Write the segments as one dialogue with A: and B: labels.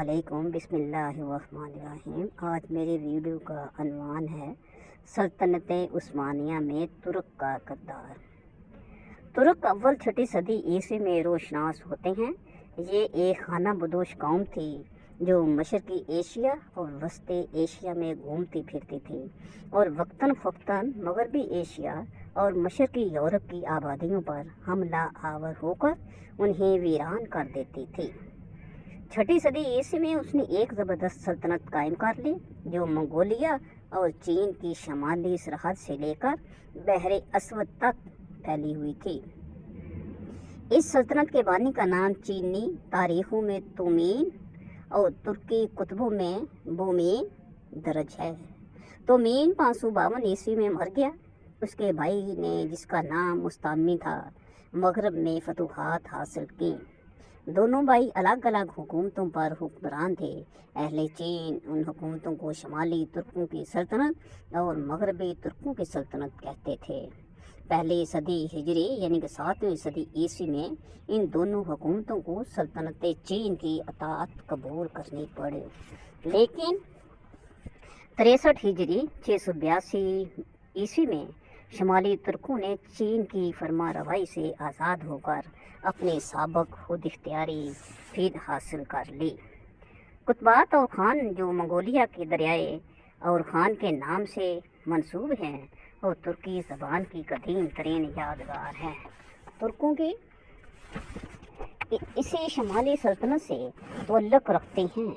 A: علیکم، بسم اللہ الرحمن الرحیم۔ آج میری ویڈیو کا عنوان ہے سلطنت عثمانیہ میں ترک کا کردار۔ ترک اول چھٹی صدی عیسوی میں روشناس ہوتے ہیں۔ یہ ایک خانہ بدوش قوم تھی جو مشرقی ایشیا اور وسطی ایشیا میں گھومتی پھرتی تھی اور وقتاً فوقتاً مغربی ایشیا اور مشرقی یورپ کی آبادیوں پر حملہ آور ہو کر انہیں ویران کر دیتی تھی۔ چھٹی صدی عیسوی میں اس نے ایک زبردست سلطنت قائم کر لی جو منگولیا اور چین کی شمالی سرحد سے لے کر بحر اسود تک پھیلی ہوئی تھی۔ اس سلطنت کے بانی کا نام چینی تاریخوں میں تومین اور ترکی کتبوں میں بومین درج ہے۔ تومین 552 عیسوی میں مر گیا۔ اس کے بھائی نے، جس کا نام مستعمی تھا، مغرب میں فتوحات حاصل کی۔ دونوں بھائی الگ الگ حکومتوں پر حکمران تھے۔ اہل چین ان حکومتوں کو شمالی ترکوں کی سلطنت اور مغربی ترکوں کی سلطنت کہتے تھے۔ پہلی صدی ہجری یعنی کہ 7ویں صدی عیسوی میں ان دونوں حکومتوں کو سلطنت چین کی اطاعت قبول کرنی پڑی، لیکن 63 ہجری 682 عیسوی میں شمالی ترکوں نے چین کی فرما روائی سے آزاد ہو کر اپنی سابق خود اختیاری پھر حاصل کر لی۔ قطبات اور خان جو منگولیا کے دریائے اور خان کے نام سے منسوب ہیں اور ترکی زبان کی قدیم ترین یادگار ہیں۔ ترکوں کی اسی شمالی سلطنت سے تعلق رکھتے ہیں۔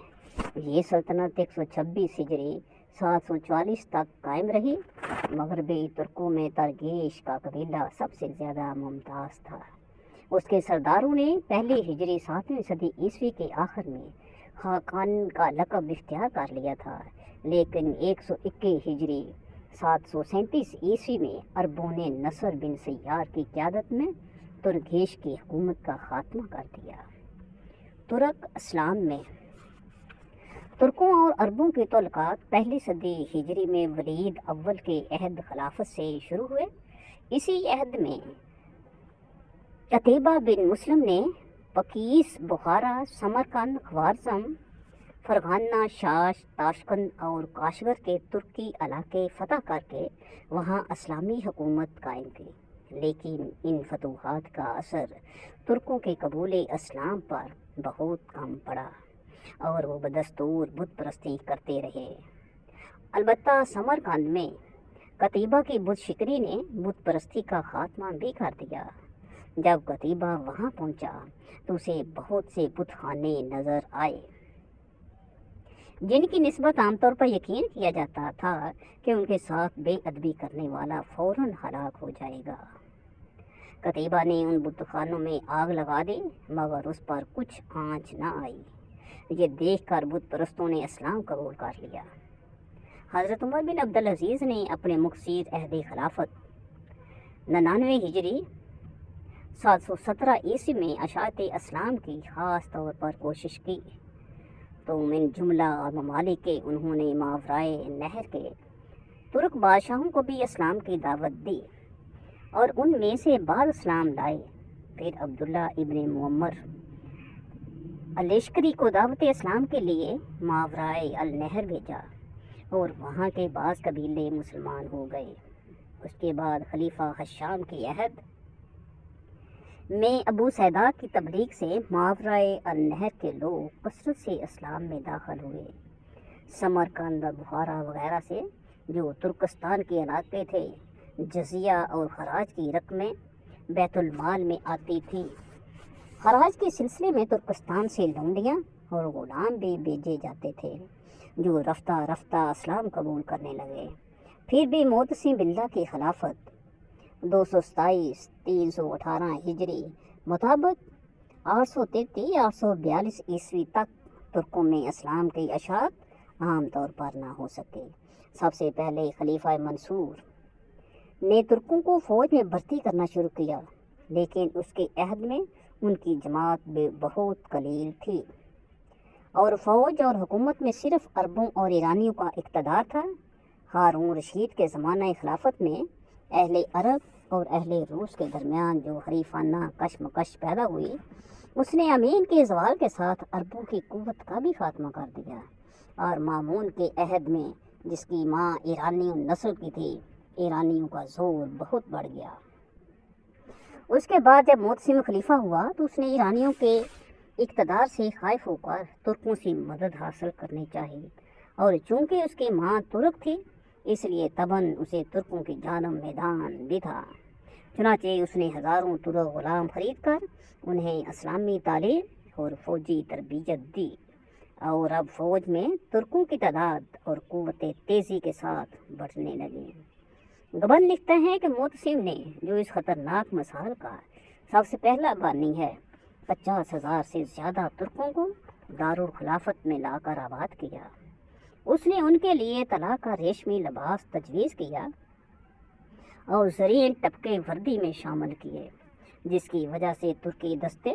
A: یہ سلطنت 126 ہجری 740 تک قائم رہی۔ مغربی ترکوں میں ترگیش کا قبیلہ سب سے زیادہ ممتاز تھا۔ اس کے سرداروں نے پہلی ہجری 7ویں صدی عیسوی کے آخر میں خاقان کا لقب اختیار کر لیا تھا، لیکن 121 ہجری 737 عیسوی میں عربوں نے نصر بن سیار کی قیادت میں ترگیش کی حکومت کا خاتمہ کر دیا۔ ترک اسلام میں ترکوں اور عربوں کے تعلقات پہلی صدی ہجری میں ولید اول کے عہد خلافت سے شروع ہوئے۔ اسی عہد میں قتیبہ بن مسلم نے پکیس، بخارا، سمرقند، خوارزم، فرغانہ، شاش، تاشقند اور کاشغر کے ترکی علاقے فتح کر کے وہاں اسلامی حکومت قائم کی، لیکن ان فتوحات کا اثر ترکوں کے قبول اسلام پر بہت کم پڑا اور وہ بدستور بت پرستی کرتے رہے۔ البتہ سمرقند میں قتیبہ کی بت شکنی نے بت پرستی کا خاتمہ بھی کر دیا۔ جب قتیبہ وہاں پہنچا تو اسے بہت سے بت خانے نظر آئے جن کی نسبت عام طور پر یقین کیا جاتا تھا کہ ان کے ساتھ بے ادبی کرنے والا فوراً ہلاک ہو جائے گا۔ قتیبہ نے ان بت خانوں میں آگ لگا دی، مگر اس پر کچھ آنچ نہ آئی۔ یہ دیکھ کر بت پرستوں نے اسلام قبول کر لیا۔ حضرت عمر بن عبدالعزیز نے اپنے مقصد عہد خلافت 99 ہجری 717 عیسوی میں اشاعت اسلام کی خاص طور پر کوشش کی، تو من جملہ اور ممالک کے انہوں نے ماورائے نہر کے ترک بادشاہوں کو بھی اسلام کی دعوت دی اور ان میں سے بعض اسلام لائے۔ پھر عبداللہ ابن معمر الاشکری کو دعوت اسلام کے لیے ماورائے النہر بھیجا اور وہاں کے بعض قبیلے مسلمان ہو گئے۔ اس کے بعد خلیفہ ہشام کے عہد میں ابو سعدہ کی تبلیغ سے ماورائے النہر کے لوگ کثرت سے اسلام میں داخل ہوئے۔ سمرقند اور بخارا وغیرہ سے جو ترکستان کے علاقے تھے، جزیہ اور خراج کی رقمیں بیت المال میں آتی تھیں۔ خراج کے سلسلے میں ترکستان سے لونڈیاں اور غلام بھی بھیجے جاتے تھے جو رفتہ رفتہ اسلام قبول کرنے لگے۔ پھر بھی معتصم باللہ کی خلافت 227 318 ہجری مطابق 833-842 عیسوی تک ترکوں میں اسلام کی اشاعت عام طور پر نہ ہو سکے۔ سب سے پہلے خلیفہ منصور نے ترکوں کو فوج میں بھرتی کرنا شروع کیا، لیکن اس کے عہد میں ان کی جماعت بہت قلیل تھی اور فوج اور حکومت میں صرف عربوں اور ایرانیوں کا اقتدار تھا۔ ہارون رشید کے زمانہ خلافت میں اہل عرب اور اہل روس کے درمیان جو حریفانہ کشمکش پیدا ہوئی، اس نے امین کے زوال کے ساتھ عربوں کی قوت کا بھی خاتمہ کر دیا، اور مامون کے عہد میں جس کی ماں ایرانیوں نسل کی تھی، ایرانیوں کا زور بہت بڑھ گیا۔ اس کے بعد جب معتصم خلیفہ ہوا تو اس نے ایرانیوں کے اقتدار سے خائف ہو کر ترکوں سے مدد حاصل کرنی چاہی، اور چونکہ اس کی ماں ترک تھی اس لیے تباً اسے ترکوں کی جانب میدان بھی تھا۔ چنانچہ اس نے ہزاروں ترک غلام خرید کر انہیں اسلامی تعلیم اور فوجی تربیت دی، اور اب فوج میں ترکوں کی تعداد اور قوت تیزی کے ساتھ بڑھنے لگی۔ گبن لکھتا ہے کہ معتصم نے، جو اس خطرناک مثال کا سب سے پہلا بانی ہے، 50,000 سے زیادہ ترکوں کو دارالخلافت میں لا کر آباد کیا۔ اس نے ان کے لیے طلا کا ریشمی لباس تجویز کیا اور زرعی طبقے وردی میں شامل کیے، جس کی وجہ سے ترکی دستے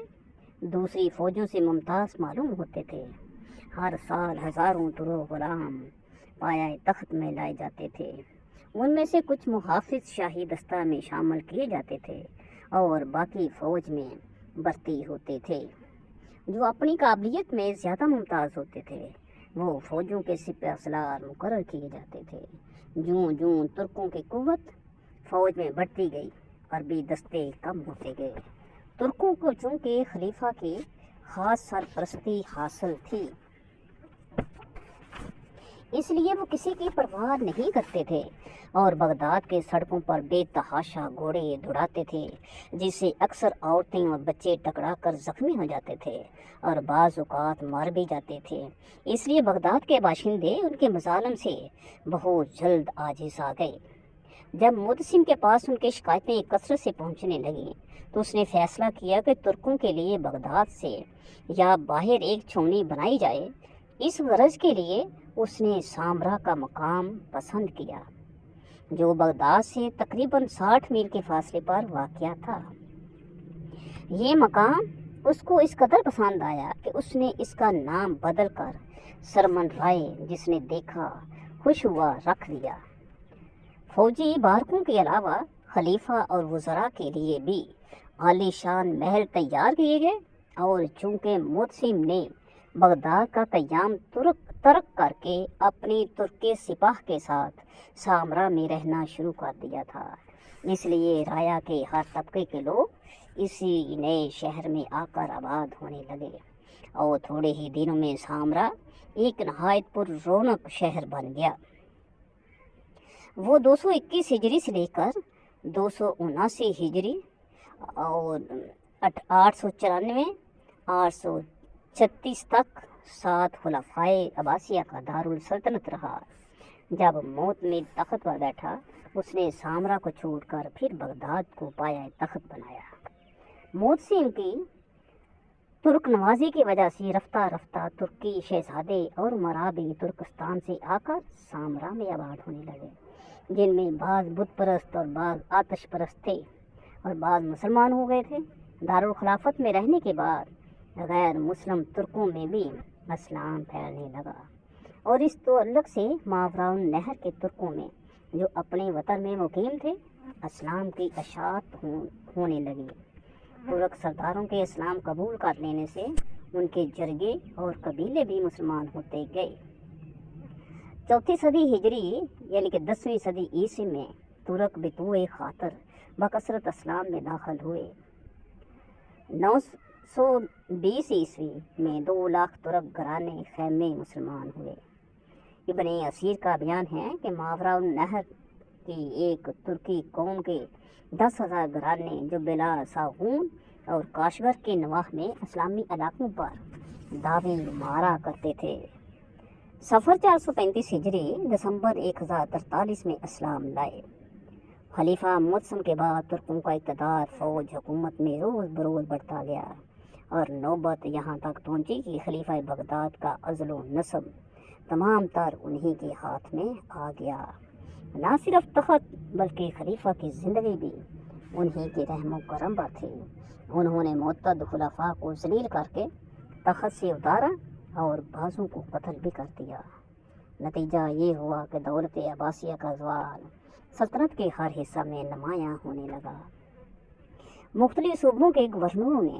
A: دوسری فوجوں سے ممتاز معلوم ہوتے تھے۔ ہر سال ہزاروں ترک غلام پایہ تخت میں لائے جاتے تھے، ان میں سے کچھ محافظ شاہی دستہ میں شامل کیے جاتے تھے اور باقی فوج میں بھرتی ہوتے تھے۔ جو اپنی قابلیت میں زیادہ ممتاز ہوتے تھے وہ فوجوں کے سپہ سالار مقرر کیے جاتے تھے۔ جوں جوں ترکوں کی قوت فوج میں بڑھتی گئی، عربی دستے کم ہوتے گئے۔ ترکوں کو چونکہ خلیفہ کی خاص سرپرستی حاصل تھی، اس لیے وہ کسی کی پرواہ نہیں کرتے تھے اور بغداد کے سڑکوں پر بے تحاشا گھوڑے دوڑاتے تھے، جس سے اکثر عورتیں اور بچے ٹکرا کر زخمی ہو جاتے تھے اور بعض اوقات مار بھی جاتے تھے۔ اس لیے بغداد کے باشندے ان کے مظالم سے بہت جلد عاجز آ گئے۔ جب معتصم کے پاس ان کی شکایتیں کثرت سے پہنچنے لگیں تو اس نے فیصلہ کیا کہ ترکوں کے لیے بغداد سے یا باہر ایک چھاؤنی بنائی جائے۔ اس غرض کے لیے اس نے سامرا کا مقام پسند کیا، جو بغداد سے تقریباً 60 میل کے فاصلے پر واقع تھا۔ یہ مقام اس کو اس قدر پسند آیا کہ اس نے اس کا نام بدل کر سرمن رائے، جس نے دیکھا خوش ہوا، رکھ دیا۔ فوجی بارکوں کے علاوہ خلیفہ اور وزراء کے لیے بھی عالی شان محل تیار کیے گئے، اور چونکہ معتصم نے بغداد کا قیام ترک کر کے اپنی ترکی سپاہ کے ساتھ سامرا میں رہنا شروع کر دیا تھا، اس لیے رایا کے ہر طبقے کے لوگ اسی نئے شہر میں آ کر آباد ہونے لگے، اور تھوڑے ہی دنوں میں سامرا ایک نہایت پر رونق شہر بن گیا۔ وہ 221 ہجری سے لے کر 279 ہجری اور 894 836 تک 7 خلفائے عباسیہ کا دارالسلطنت رہا۔ جب معتصم تخت پر بیٹھا اس نے سامرا کو چھوڑ کر پھر بغداد کو پایہ تخت بنایا۔ معتصم کی ترک نوازی کی وجہ سے رفتہ رفتہ ترکی شہزادے اور امراء بھی ترکستان سے آ کر سامرا میں آباد ہونے لگے، جن میں بعض بت پرست اور بعض آتش پرست تھے اور بعض مسلمان ہو گئے تھے۔ دارالخلافت میں رہنے کے بعد غیر مسلم ترکوں میں بھی اسلام پھیلنے لگا، اور اس تعلق سے ماوراء النہر کے ترکوں میں جو اپنے وطن میں مقیم تھے اسلام کی اشاعت ہونے لگی۔ ترک سرداروں کے اسلام قبول کر لینے سے ان کے جرگے اور قبیلے بھی مسلمان ہوتے گئے۔ 4 صدی ہجری یعنی کہ 10ویں صدی عیسوی میں ترک بطوع خاطر بکثرت اسلام میں داخل ہوئے۔ 920 عیسوی میں 2 لاکھ ترک گھرانے خیمے مسلمان ہوئے۔ ابن اسیر کا بیان ہے کہ ماوراء النہر کی ایک ترکی قوم کے 10,000 گھرانے جو بلا ساغون اور کاشغر کے نواح میں اسلامی علاقوں پر دعوے مارا کرتے تھے۔ صفر 435 ہجری دسمبر 1043 میں اسلام لائے۔ خلیفہ معتصم کے بعد ترکوں کا اقتدار فوج حکومت میں روز بروز بڑھتا گیا، اور نوبت یہاں تک پہنچی کہ خلیفہ بغداد کا عزل و نصب تمام تر انہی کے ہاتھ میں آ گیا۔ نہ صرف تخت بلکہ خلیفہ کی زندگی بھی انہی کے رحم و کرم پر تھی۔ انہوں نے معتد خلفاء کو ذلیل کر کے تخت سے اتارا اور بعضوں کو قتل بھی کر دیا۔ نتیجہ یہ ہوا کہ دولت عباسیہ کا زوال سلطنت کے ہر حصہ میں نمایاں ہونے لگا۔ مختلف صوبوں کے گورنروں نے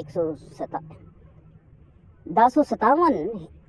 A: 1057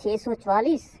A: 644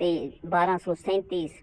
A: 1237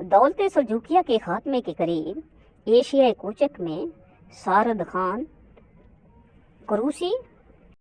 A: دولت سلجوقیہ کے خاتمے کے قریب ایشیائی کوچک میں سارد خان قروسی